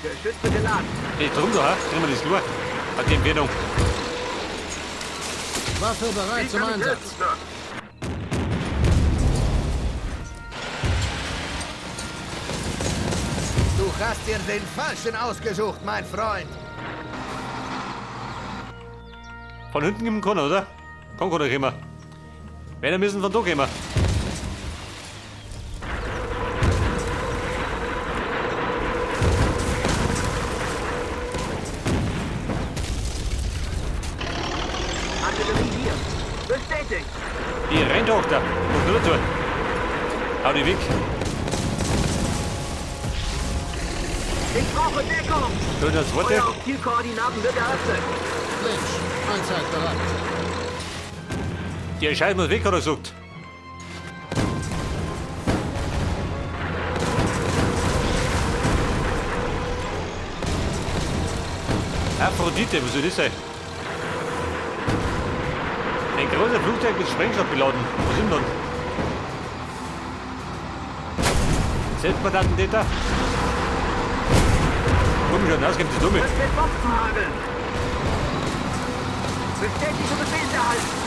Geschütze geladen. Hey, drum da, kriegen wir das klar. Hat die Empfehlung. Waffe bereit zum Einsatz. Du hast dir den Falschen ausgesucht, mein Freund. Von hinten kommen kann, oder? Kann keiner kommen. Wenn, müssen von da kommen. Artillerie hier. Bestätigt. Die rennt hoch da. Und nur dazu. Hau die weg. Ich brauche Deckung. Du das Wort. Feuer auf Zielkoordinaten wird eröffnet. Lynch, Einzeit bereit. Die Scheiße muss weg, hat er gesagt. Aphrodite, was soll das sein? Ein großer Flugzeug mit Sprengstoff beladen. Was sind denn? Selbstmordattentäter? Komm schon, ausgeben, das Dumme. Das wird Bombenhageln. Bestätigte Befehlserhalten.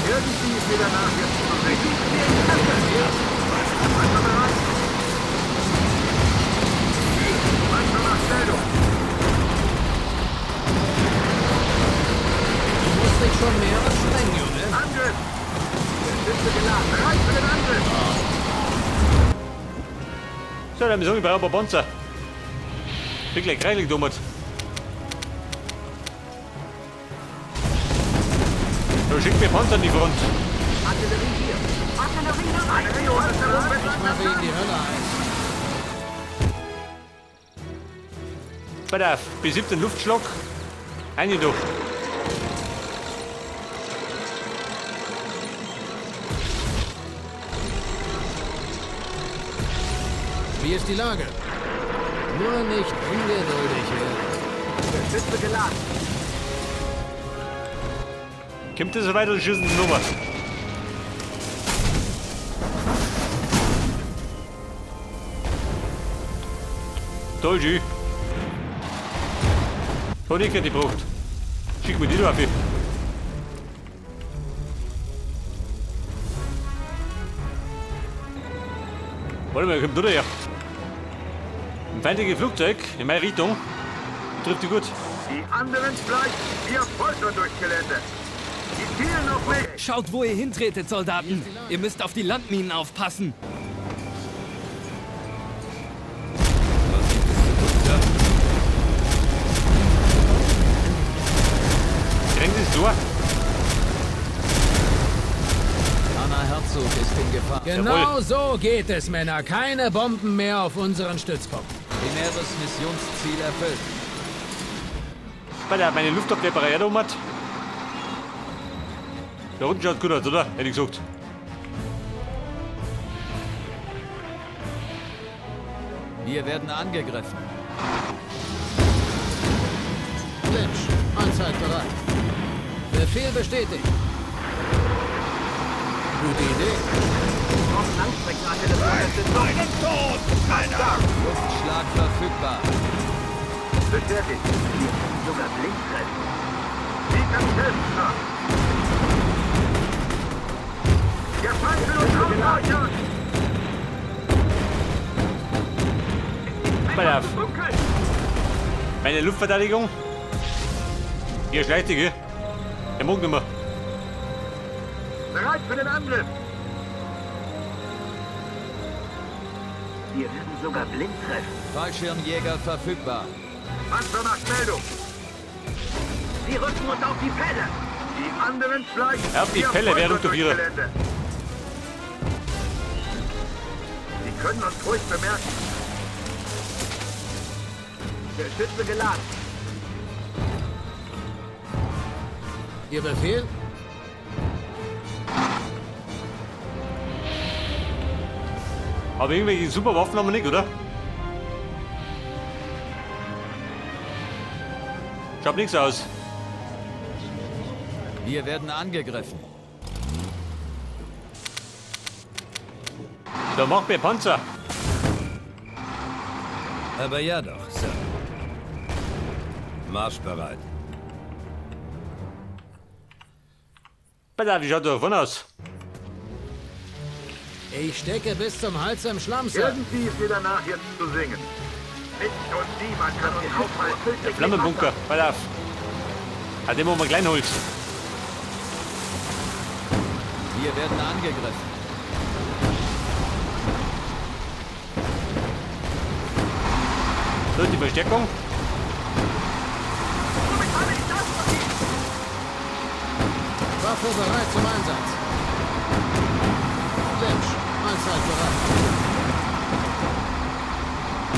Irgendwie ist mir danach jetzt zu richtig. Manchmal bereit. Manchmal nach Stellung. Du musst dich schon mehr anstrengen, Junge. Angriff. Geschütze geladen. Bereit für den Angriff. So, dann müssen wir bei ein paar Panzer. Wirklich reichlich dummert. Da schickt mir Panzer an die Front. Artillerie hier. Artillerie bereit. Ich mache ihn die Hölle heiß. Pass auf, bis 7. Luftschlag. Eine durch. Wie ist die Lage? Nur nicht ungeduldig werden. Geschütze geladen. Kommt das so weiter, dann schießen die Nummer. Deutsch. Von ich die braucht. Schick mir die da auf. Warte mal, kommt du da her? Ein feindliches Flugzeug in meine Richtung. Trifft die gut. Die anderen gleich. Wir foltern durchs Gelände. Die zielen auf mich. Schaut, wo ihr hintretet, Soldaten. Ihr müsst auf die Landminen aufpassen. Drängt es durch. Anna Herzog ist in Gefahr. Genau Jawohl. so geht es, Männer. Keine Bomben mehr auf unseren Stützpunkt. Primäres Missionsziel erfüllt. Weil der meine Luftabwehr repariert hat. Da unten schaut gut aus, oder? Hätte ich gesagt. Wir werden angegriffen. Lynch, Einzeit bereit. Befehl bestätigt. Gute Idee. Auf Langstreckenartillerie. Luftschlag verfügbar. Bestätigt. Sogar Blinktreffen. Wie kann ich helfen, Sir? Der Feind will uns aufleuchten! Pass auf. Meine Luftverteidigung. Hier schleicht die, gell? Der mag nicht mehr. Bereit für den Angriff! Wir werden sogar blind treffen. Fallschirmjäger verfügbar. Panzer nach Meldung! Sie rücken uns auf die Pelle! Die anderen schleichen! Auf die Wir Pelle, wer foltern rückt auf durchs ihre? Gelände. Sie können uns ruhig bemerken. Geschütze geladen. Ihr Befehl? Aber irgendwelche super Waffen haben wir nicht, oder? Schaut nichts aus. Wir werden angegriffen. Da macht mir Panzer. Aber ja doch, Sir. Marschbereit. Wie schaut davon aus? Ich stecke bis zum Hals im Schlamm, Sir. Irgendwie ist ihr danach jetzt zu singen. Nichts und niemand kann uns aufhalten. Der Flammenbunker, pass auf. An dem, wo man klein holt. Wir werden angegriffen. So, die Verstärkung. Waffe bereit zum Einsatz. Lynch, allzeit bereit.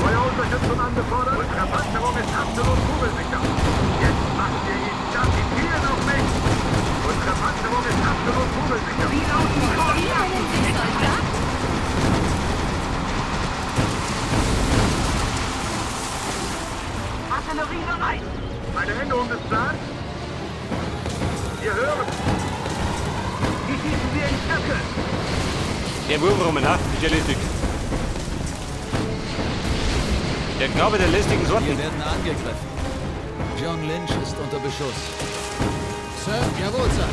Feuerunterstützung angefordert. Unsere Panzerung ist absolut kugelsicher. Jetzt machen wir ihn statt. Die zielen auf mich. Unsere Panzerung ist absolut kugelsicher. Wie lauten die Koordinaten? Artillerie bereit. Eine Änderung des Plans. Wir hören. Die schießen wir in Stöcke. Der Wurmrumme, na? Ist ja lästig. Der Glaube der lästigen Sorten. Wir werden angegriffen. John Lynch ist unter Beschuss. Sir, jawohl, Sir.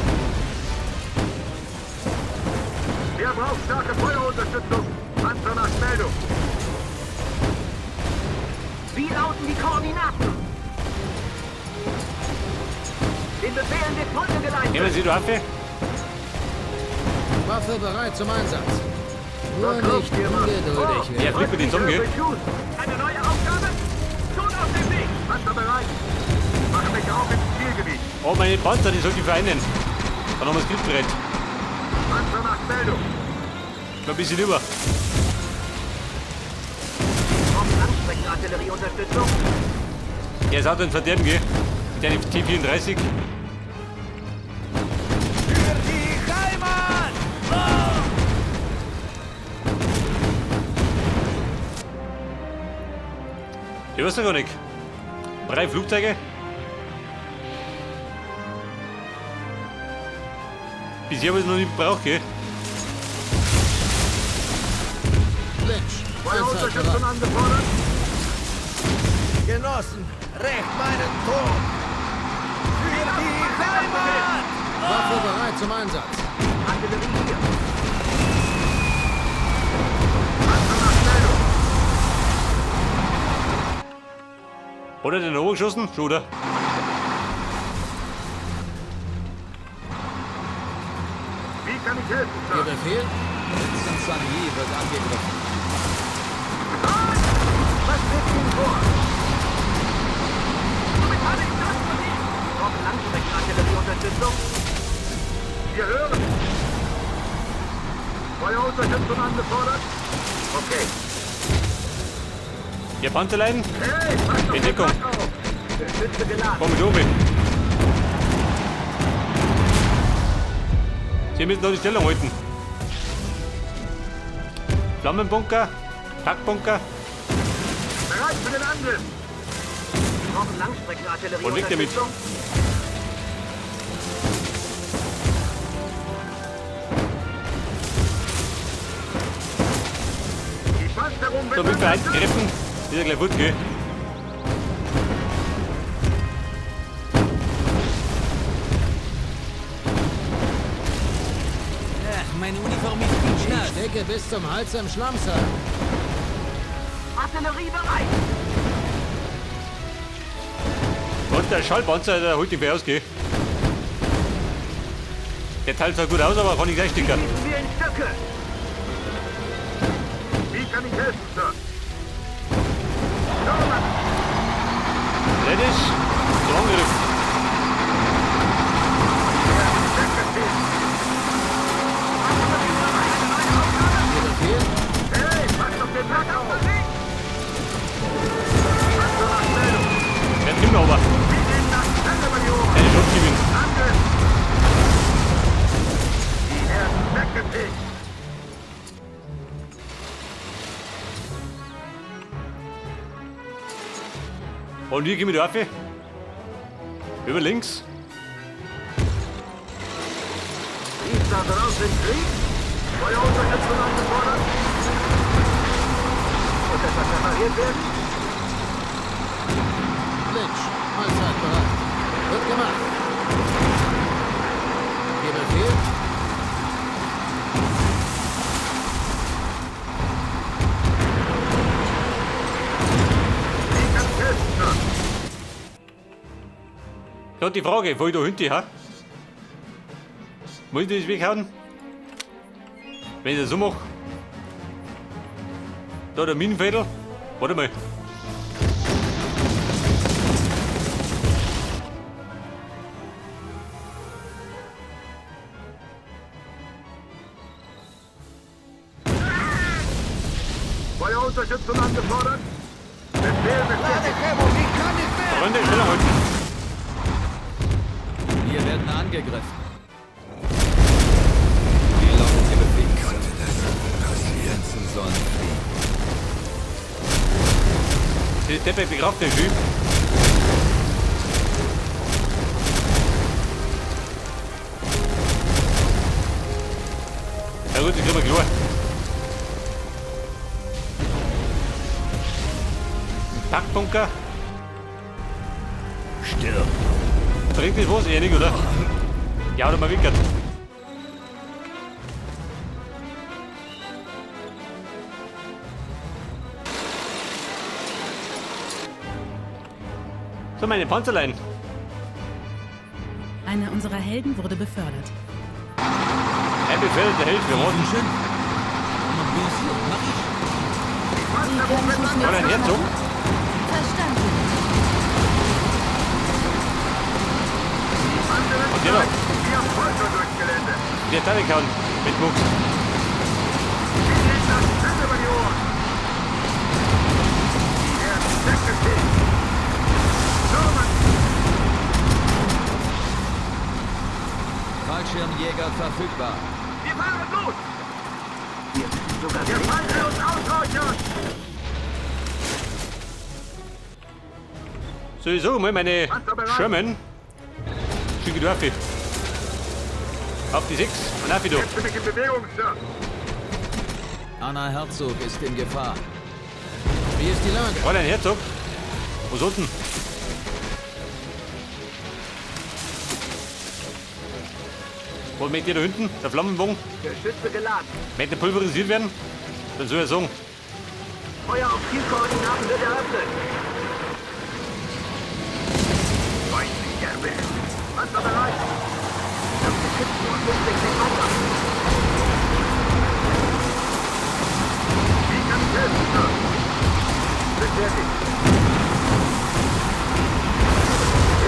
Wer braucht starke Feuerunterstützung? Panzer nach Meldung. Wie lauten die Koordinaten? Den Befehlen wird Folge geleitet. Nehmen Sie die Waffe. Waffe bereit zum Einsatz. Nur nicht ungeduldig Ja, werden. fliegt mit den Zungen, gell? Eine neue Aufgabe? Schon auf dem Weg. Panzer bereit. Mache mich auf ins Zielgebiet. Oh, meine Panzer, die sollte ich vereinen. Dann haben wir das Griffbrett. Panzer nach Meldung. Noch ein bisschen über. Braucht Langstreckenartillerieunterstützung. Er ist auch ein Verderben, gell? Mit einem T-34. Für die Heimat! Ich weiß ja gar nicht. 3 Flugzeuge. Bisher habe ich es noch nicht gebraucht, gell? Lynch, allzeit Feuerunterstützung bereit. angefordert. Genossen, recht meinen Tod! Für die Heimat! Waffe bereit zum Einsatz. Artillerie hier. Panzer nach Meldung. Oder den hochgeschossen? Schon, oder? Wie kann ich helfen, Ihr Sir? Befehl? Saint-Sanyi wird angegriffen. Was steht Ihnen vor? Womit habe ich das verdient? Braucht Langstreckenartillerieunterstützung. Wir hören. Feuerunterstützung angefordert. Okay. Ihr Panzerlein? Hey, pass doch In den Deckung. Sack auf. Stütze geladen. Komm mit oben. Sie müssen noch die Stellung halten. Flammenbunker, Packbunker. Bereit für den Angriff. Wir brauchen Und weg damit. Langstreckenartillerieunterstützung. Die Panzerung So, mit bereit gegriffen. Ist ja gleich gut, gell? Ach, meine Uniform ist nicht Ich nass. stecke bis zum Hals im Schlamm, Sir. Artillerie bereit. Und der Schallpanzer, der holt die Bär aus, gell? Der teilt zwar gut aus, aber kann ich gleich stickern. Schießen wir in Stöcke. Wie kann ich helfen, Sir? Norman, Fertig. Zum Angriff. Ihr Befehl? hey, pass doch den Sack auf. Panzer nach Meldung. Der nimmt aber. Wir gehen nach Stelleballon. Keine Chance gewinnen. Angriff. Die werden weggefegt. Und wie gehen wir die Waffe? Über links. Die starten aus dem Krieg. Feuerunterstützung angefordert. Muss etwas repariert werden? Gemacht. Ihr Befehl? Wie kann ich helfen, Sir? Gerade die Frage, wo ich da hinten, ha? Muss ich das weghauen? Wenn ich das so mache? Da der Minenfädel. Warte mal. Feuerunterstützung angefordert. Befehl bestätigt. Ladehemmung, ich kann nicht mehr! Freunde, schneller halten. Wir werden angegriffen. Wie lautet Ihr Befehl? Konnte das passieren? Grenzen sollen fliehen. Die Teppe begrabt den Typ. Ja gut, ich krieg mal klar. Ein Packbunker. Stirb! Trinkt nicht was, eh nicht, oder? Ja, oder mal winkert. So, meine Panzerlein. Einer unserer Helden wurde befördert. Ein Befehl, der Held, wir warten. Sie können mich nicht mehr Oder ein Herzog. Verstanden. Und der noch. Wir folgen durchs Gelände. Der Talikan mit Mucks. Die Gegner sind über die Ohren. Die ersten Säcke stehen. Stürmen. Fallschirmjäger verfügbar. Wir fahren gut. Wir fallen uns ausräuchern. Sowieso mal meine Schirmen. Schicke Dörfer. Auf die 6 und auf die Jetzt bin ich in Bewegung, Sir. Anna Herzog ist in Gefahr. Wie ist die Lage? Fräulein Herzog. Wo ist unten? Was meint ihr da hinten? Der Flammenbogen? Geschütze geladen. Meint der pulverisiert werden? Dann soll er sagen. Feuer auf Zielkoordinaten wird eröffnet. Feindlicher Wind. Panzer bereit. Das Geschütz nur 50 Sekunden. Wie kann ich helfen, Sir? Bestätigt.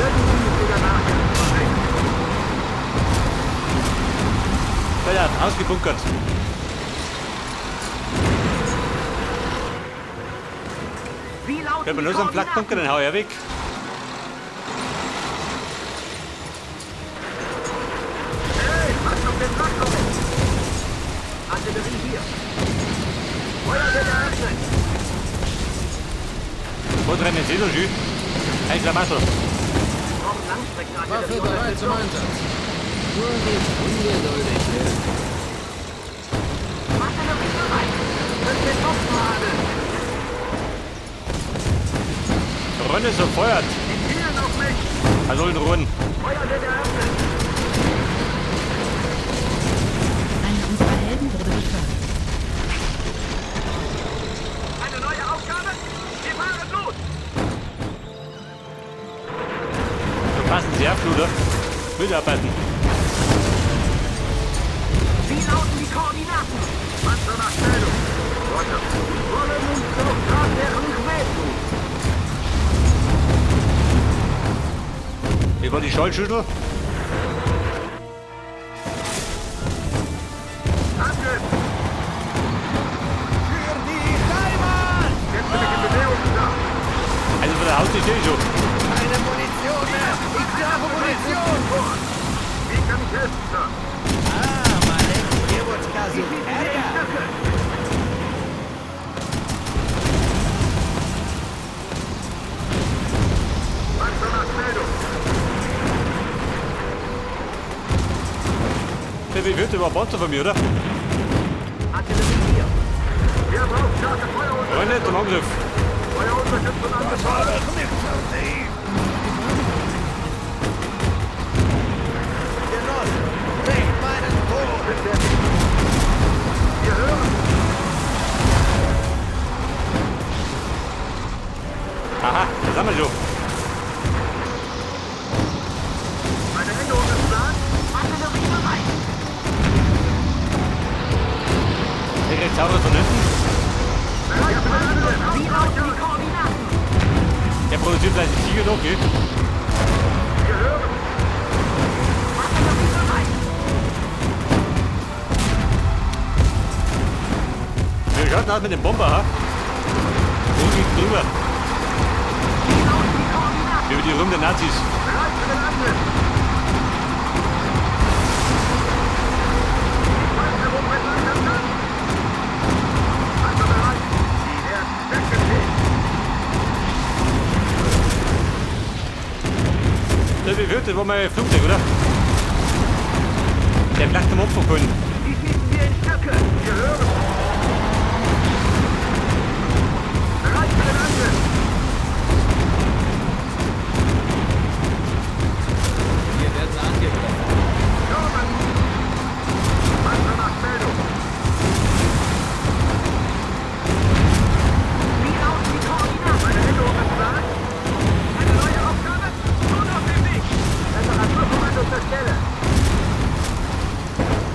Irgendwie wieder nachher. Ja, ausgebunkert. Wie laut Können wir nur so einen Flakbunker, dann hau ich weg. Hey, passt auf den Traktor! Artillerie hier! Feuer wird eröffnet! Wo drin ist Segelschü? Ein Klamassel. Brauchen Langstreckenartillerie. Waffe bereit zum Einsatz. Nur nicht ungeduldig werden. Artillerie bereit! Könnt ihr noch malen? Ronne so feuert. Die zielen auf mich! Also in Ruhen. Feuer wird eröffnet! Einer unserer Helden wurde befördert. Eine neue Aufgabe? Wir fahren los! Wir passen Sie ab, Luder. Mitarbeiten. Wie lauten die Koordinaten? Panzer nach Stellung! Roger. Wollen uns doch gerade deren wehtun! Wie war die Schallschüttel? Angriff! Für die Heimat! Jetzt bin ich in Bewegung, Sir! Also von der Haus die stehe schon. Keine Munition mehr! Ich brauche Munition! Wie kann ich helfen, Sir? Ah, meine Geburtskasu! Ärger! Panzer nach Stellung! Der wie wird über Panzer von mir, oder? Artillerie hier! Wir brauchen starke Feuerunterstützung! Freunde, zum Angriff. Feuerunterstützung angefordert! Aha, da sind wir schon. Eine Änderung des Plans. Artillerie bereit. Der kriegt sauber von hinten. Bereit für den Angriff. Wie lauten die Koordinaten? Der produziert gleich die Ziege noch, gell? Wir hören. Artillerie bereit. Wir schauen aus mit dem Bomber, ha? Wo geht's drüber? Wie lauten die Koordinaten? Über die Rum der Nazis. Bereit für den Angriff. Die Panzerung wird langsam. Also bereit. Die werden weggeschickt. Das bewirkt, war mal ein Flugzeug, oder? Der flacht am Opfer können. Die schießen wir in Stöcke. Wir hören. Bereit für den Angriff. Wir werden angegriffen. Norman. Panzer nach Meldung. Wie lauten die Koordinaten? Eine Änderung des Plans. Eine neue Aufgabe. Und auf dem Weg. Reparaturkommando zur Stelle.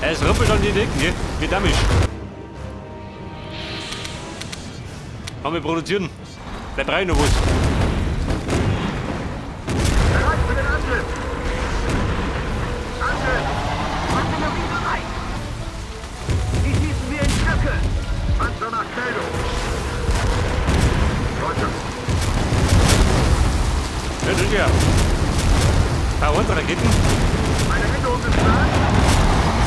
Es rumpelt an die Decken, gell? Wie dämmisch. Haben wir produzieren. Bleib rein, noch was. Bereit für den Angriff. Angriff. Artillerie bereit. Die schießen wir in Stöcke. Panzer nach Meldung. Roger. Ja, das ist ja. Ein paar Raketen. Eine Änderung des Plans.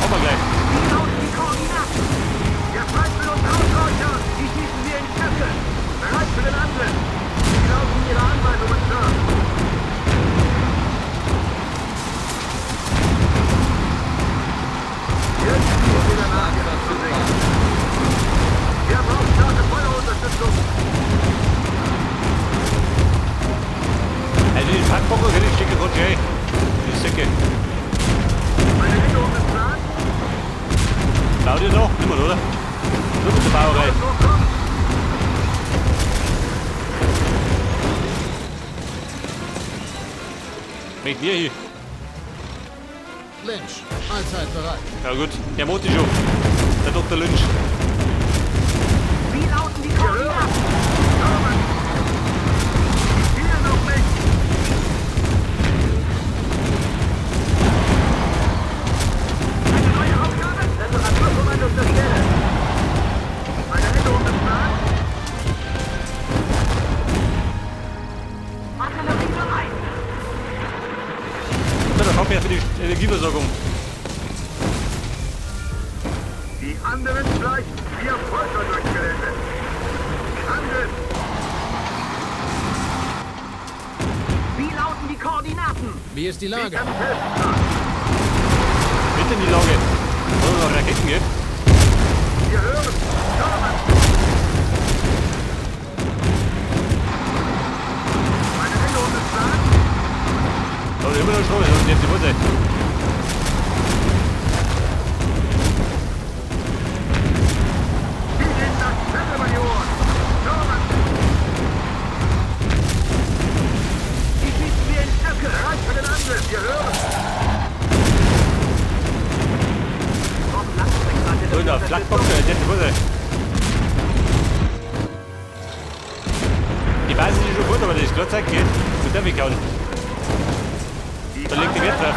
Haben wir gleich. Wie lauten die Koordinaten? Der Feind will uns ausräuchern. Die schießen wir in Stöcke. Bereit für den Angriff. Wie lauten Ihre Anweisungen, Sir? Jetzt sind wir in der Lage, das zu sehen. Wir brauchen starke Feuerunterstützung. Also den Packbocker kann ich schicken, Gott, ey. Die Säcke. Eine Änderung des Plans. Baut ihr noch? Nimmer, oder? Nur mit der Bauerei. So kommt. Mit mir hier. Lynch, allzeit bereit. Ja gut, der Moti schon. Der Dr. Lynch. Wie lauten die Koordinaten? Norman. Hier noch nicht. Eine neue Aufgabe? Reparaturkommando zur Stelle. Eine Änderung des Plans. Artillerie bereit. Na, da kommt mir für die Energieversorgung. Die anderen gleich via Folter durchs Gelände. Angriff. Wie lauten die Koordinaten? Wie ist die Wie Lage? kann ich helfen, Sir? Bitte in die Lage. Oder noch Raketen, gell? Wir hören. Norman. Eine Änderung des Plans. Aber immer noch Strom, und jetzt die Mutter. Die gehen nach Stelle, Major. Norman. Die schießen wir in Stöcke. Bereit für den Angriff. Wir hören. So, der Flakbocker, jetzt die Mutter. Die Basis ist schon gut, aber das ist klar zeigt, geht. Mit der Weghauen. Da liegt die Wert drauf.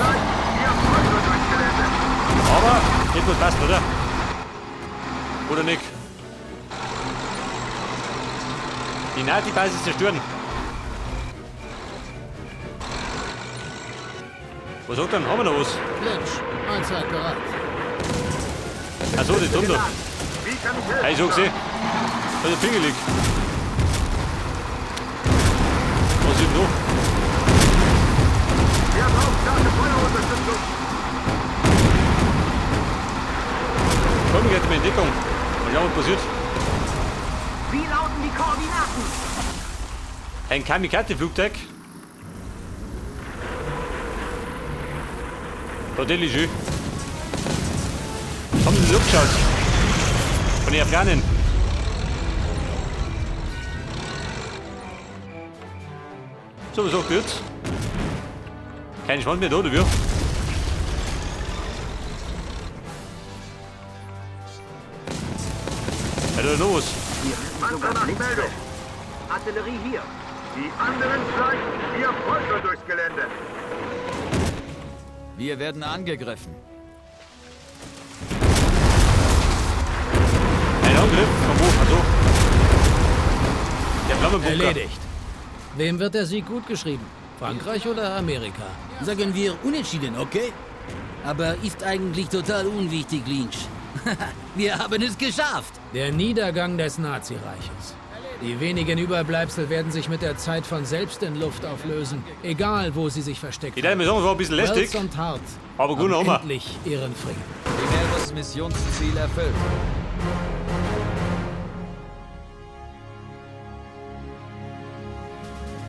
Aber, jetzt muss passt, oder? Oder nicht? Die Nazi-Basis zerstören. Was sagt dann? Haben wir noch was? Lynch, allzeit bereit. Achso, das ist drunter. Wie kann ich helfen? Ich sag's eh. Da ist der Finger liegt. Was ist noch? Wir brauchen starke Feuerunterstützung. Komm, jetzt mal in Deckung. Mal schauen, was passiert. Wie lauten die Koordinaten? Ein Kamikaze-Flugzeug. Da der ist schön. Haben Sie in die Luft geschaut? Von den Afghanen. So, was sagt ihr jetzt? Kein Schwand mehr da, oder wie? Ja, da los. Panzer nach Meldung. Artillerie hier. Die anderen schleichen wir Folter durchs Gelände. Wir werden angegriffen. Ein Angriff vom Hof, also. Der Flammenbunker. Erledigt. Wem wird der Sieg gut geschrieben? Frankreich oder Amerika? Sagen wir unentschieden, okay? Aber ist eigentlich total unwichtig, Lynch. Wir haben es geschafft. Der Niedergang des Nazireiches. Die wenigen Überbleibsel werden sich mit der Zeit von selbst in Luft auflösen. Egal, wo sie sich versteckt Ich dachte mir sagen, es war ein bisschen lästig. Welz und hart. Aber gut, haben nochmal. endlich ihren Frieden. Primär das Missionsziel erfüllt.